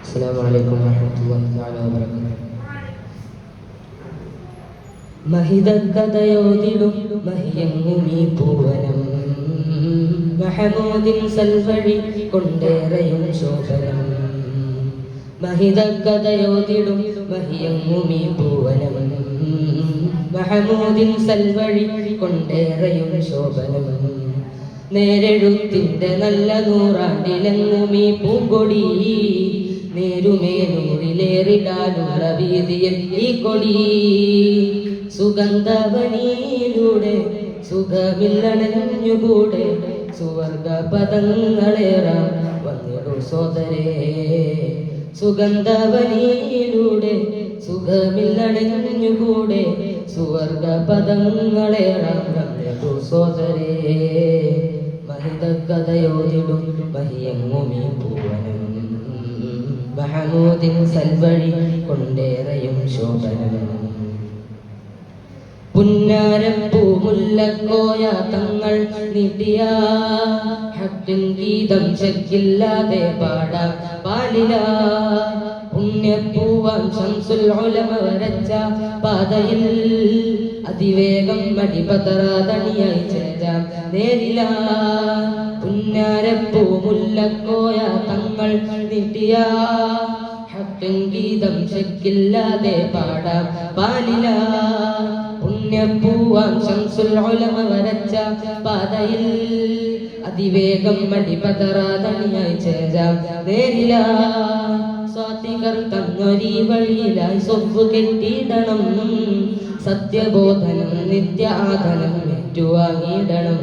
അസ്സലാമു അലൈക്കും വറഹ്മത്തുള്ളാഹി വബറകാതുഹു. മഹിതകഥയോതിടും മഹിയങ്ങുമീ പൂവനം, മഹമൂദിൻ സൽവഴി കൊണ്ടേറയും ശോഭനം. മഹിതകഥയോതിടും മഹിയങ്ങുമീ പൂവനം, മഹമൂദിൻ സൽവഴി കൊണ്ടേറയും ശോഭനം. നേരെഴുത്തിന്റെ നല്ല നൂറാണ്ടിലെങ്ങുമീ പൂങ്കൊടി, നേരുമേനൂറിലേറിടാനുള്ള വീതിയിൽ ഈ കൊടി. സുഗന്ധവനിയിലൂടെ സുഖമില്ലണഞ്ഞുകൂടെ, സുവർഗ പദങ്ങളേറാം വന്നിടു സോദരേ. സുഗന്ധവനിയിലൂടെ സുഖമില്ലണഞ്ഞുകൂടെ, സുവർഗ പദങ്ങളേറാം വന്നിടു സോദരേ. മഹിതകഥയോതിടും മഹിയങ്ങുമീ പൂവനം, മഹമൂദിൻ സൽവഴി കൊണ്ടേറയും ശോഭനം. പുന്നാരപ്പൂമുല്ലക്കോയ തങ്ങൾ നീട്ടിയ ഹക്കിൻ ഗീതം ശക്കില്ലാതെ പാടാം പാലില. പുണ്യപ്പൂവാൻ ശംസുൽ ഉലമ വരച്ച പാതയിൽ അതിവേഗം മടിപതറാതണിയായി ചേരാം നേരില. പുന്നാരപ്പൂമുല്ലക്കോയ തങ്ങൾ നീട്ടിയ ഹക്കിൻ ഗീതം ശക്കില്ലാതെ പാടാം പാലില. പുണ്യപ്പൂവാൻ ശംസുൽ ഉലമ വരച്ച പാതയിൽ അതിവേഗം മടിപതറാതണിയായി ചേരാം നേരില. സ്വാതികർ തന്നൊരീ വഴിയിലായി സ്വപ്പ് കെട്ടിയിടണം, സത്യബോധനം നിത്യ ആധനം ഏറ്റുവാങ്ങിയിടണം.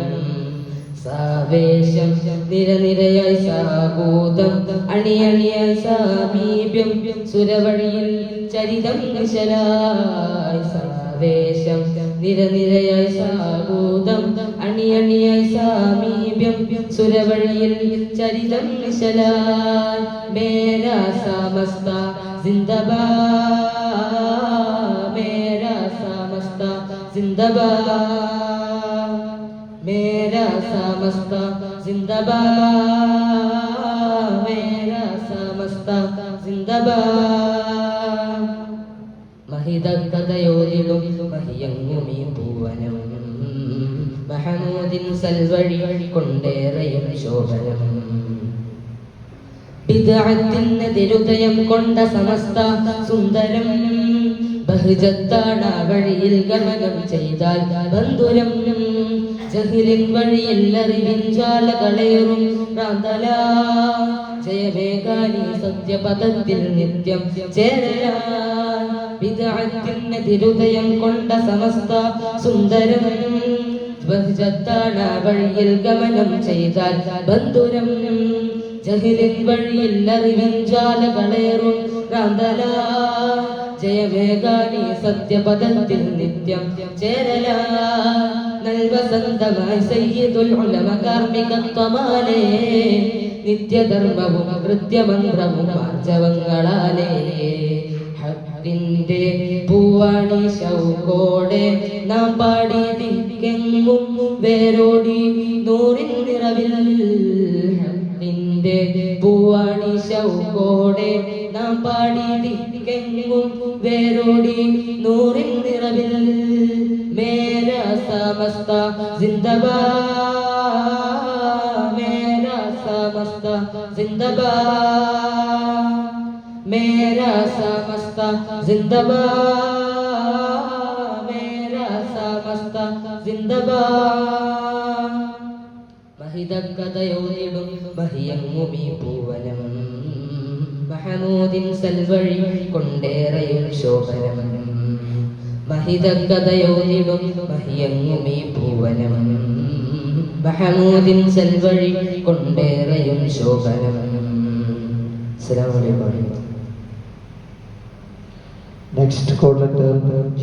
സാവേശം നിരനിരയായി സാകൂതം അണിയണിയായി സാമീപ്യം, സുരവഴിയിൽ ചരിതം നിശലായി. സാവേശം നിരനിരയായി സാകൂതം അണിയണിയായി സാമീപ്യം, സുരവഴിയിൽ ചരിതം നിശലായി. മേരാ സമസ്ത സിന്ദാബാദ്, മേരാ സമസ്ത സിന്ദാബാദ്, മേരാ സമസ്ത സിന്ദാബാദ്, മേരാ സമസ്ത സിന്ദാബാദ്. മഹിതകഥയോതിടും മഹിയങ്ങുമീ പൂവനം, മഹമൂദിൻ സൽവഴി കൊണ്ടേറയും ശോഭനം. ബിദ്അത്തിനെതിരുദയം കൊണ്ട സമസ്ത സുന്ദരം, ബഹുജത്താണ വഴിയിൽ ഗമനം ചെയ്താൽ ബന്ധുരം. ജഹിലിൻ വഴിയിൽ അറിവിൻ ജ്വാലകളേറും പ്രാന്തല, ജയമേകാനി സത്യപദത്തിൽ നിത്യം ചേരല. ബിദ്അത്തിനെതിരുദയം കൊണ്ട സമസ്ത സുന്ദരം, ബഹുജത്താണ വഴിയിൽ ഗമനം ചെയ്താൽ ബന്ധുരം. ജഹിലിൻ വഴിയിൽ അറിവിൻ ജ്വാലകളേറും പ്രാന്തല, ജയമേകാനി സത്യപദത്തിൽ നിത്യം ചേരല. നൽവസന്തമായി സയ്യിദുൽ ഉലമ കാർമികത്വമാലേ, നിത്യധർമ്മവും കൃത്യമന്ത്രവും ആർജവങ്ങളാലേ. ഹക്കിന്റെ പൂവാണി ശൗക്കോടെ നാം പാടി ദിക്കെങ്ങും വേരോടി നൂറിൻ നിറവിൽ. ഹക്കിന്റെ പൂവാണി ശൗക്കോടെ നാം പാടി ദിക്കെങ്ങും വേരോടി നൂറിൻ നിറവിൽ. മേരാ സമസ്ത സിന്ദാബാദ്, മേരാ സമസ്ത സിന്ദാബാദ്, മേരാ സമസ്ത സിന്ദാബാദ്, മേരാ സമസ്ത സിന്ദാബാദ്. മഹിതകഥയോതിടും മഹിയങ്ങുമീ പൂവനം, മഹമൂദിൻ സൽവഴി കൊണ്ടേറയും ശോഭനം. മഹിതകഥയോതിടും മഹിയങ്ങുമീ പൂവനം, മഹമൂദിൻ സൽവഴി കൊണ്ടേറയും ശോഭനം. അസ്സലാമു അലൈക്കും. Next call letter G.